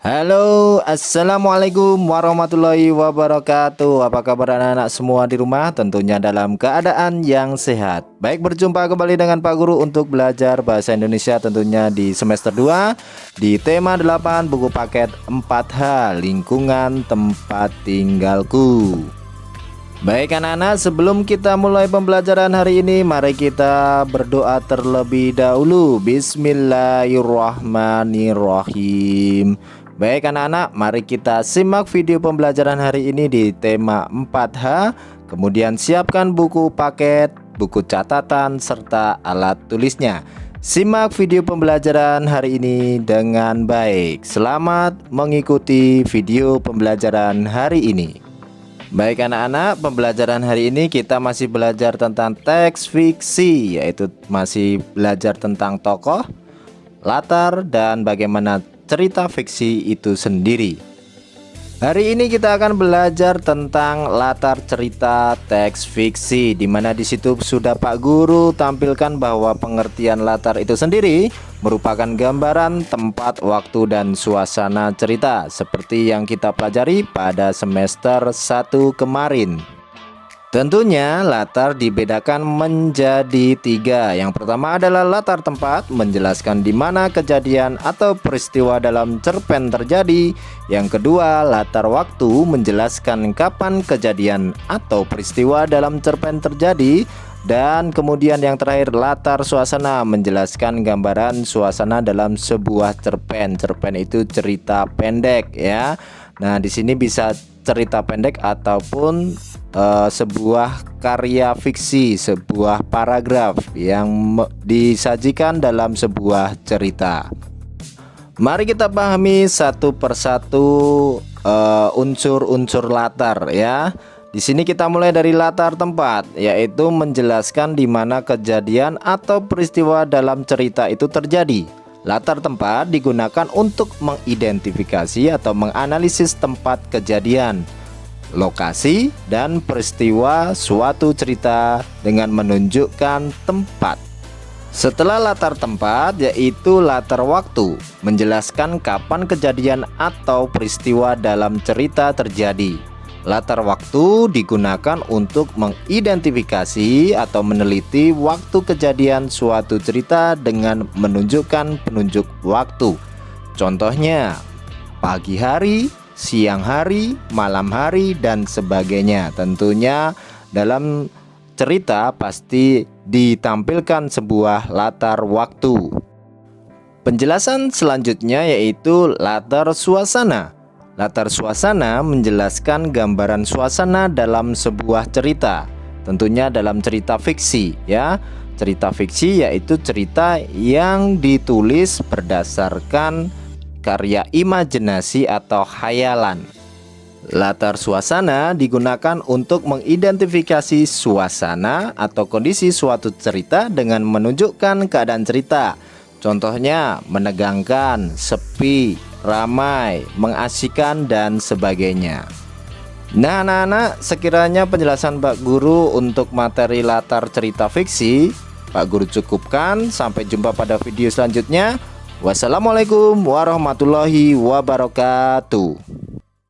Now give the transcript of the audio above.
Halo, assalamualaikum warahmatullahi wabarakatuh. Apa kabar anak-anak semua di rumah? Tentunya dalam keadaan yang sehat. Baik, berjumpa kembali dengan Pak Guru untuk belajar bahasa Indonesia tentunya di semester 2 di tema 8 buku paket 4H lingkungan tempat tinggalku. Baik anak-anak, sebelum kita mulai pembelajaran hari ini, mari kita berdoa terlebih dahulu. Bismillahirrahmanirrahim. Baik anak-anak, mari kita simak video pembelajaran hari ini di tema 4H. Kemudian siapkan buku paket, buku catatan, serta alat tulisnya. Simak video pembelajaran hari ini dengan baik. Selamat mengikuti video pembelajaran hari ini. Baik anak-anak, pembelajaran hari ini kita masih belajar tentang teks fiksi, yaitu masih belajar tentang tokoh, latar, dan bagaimana cerita fiksi itu sendiri. Hari ini kita akan belajar tentang latar cerita teks fiksi, di mana di situ sudah Pak Guru tampilkan bahwa pengertian latar itu sendiri merupakan gambaran tempat, waktu, dan suasana cerita seperti yang kita pelajari pada semester 1 kemarin. Tentunya latar dibedakan menjadi 3. Yang pertama adalah latar tempat, menjelaskan di mana kejadian atau peristiwa dalam cerpen terjadi. Yang kedua, latar waktu, menjelaskan kapan kejadian atau peristiwa dalam cerpen terjadi. Dan kemudian yang terakhir, latar suasana, menjelaskan gambaran suasana dalam sebuah cerpen. Cerpen itu cerita pendek ya. Nah, di sini bisa cerita pendek ataupun sebuah karya fiksi, sebuah paragraf yang disajikan dalam sebuah cerita. Mari kita pahami satu persatu unsur-unsur latar ya. Di sini kita mulai dari latar tempat, yaitu menjelaskan di mana kejadian atau peristiwa dalam cerita itu terjadi. Latar tempat digunakan untuk mengidentifikasi atau menganalisis tempat kejadian, lokasi, dan peristiwa suatu cerita dengan menunjukkan tempat. Setelah latar tempat, yaitu latar waktu, menjelaskan kapan kejadian atau peristiwa dalam cerita terjadi. Latar waktu digunakan untuk mengidentifikasi atau meneliti waktu kejadian suatu cerita dengan menunjukkan penunjuk waktu. Contohnya, pagi hari, siang hari, malam hari, dan sebagainya. Tentunya dalam cerita pasti ditampilkan sebuah latar waktu. Penjelasan selanjutnya yaitu latar suasana. Latar suasana menjelaskan gambaran suasana dalam sebuah cerita. Tentunya dalam cerita fiksi ya. Cerita fiksi yaitu cerita yang ditulis berdasarkan karya imajinasi atau khayalan. Latar suasana digunakan untuk mengidentifikasi suasana atau kondisi suatu cerita dengan menunjukkan keadaan cerita. Contohnya menegangkan, sepi, ramai, mengasihkan, dan sebagainya. Nah anak-anak, sekiranya penjelasan Pak Guru untuk materi latar cerita fiksi Pak Guru cukupkan. Sampai jumpa pada video selanjutnya. Wassalamualaikum warahmatullahi wabarakatuh.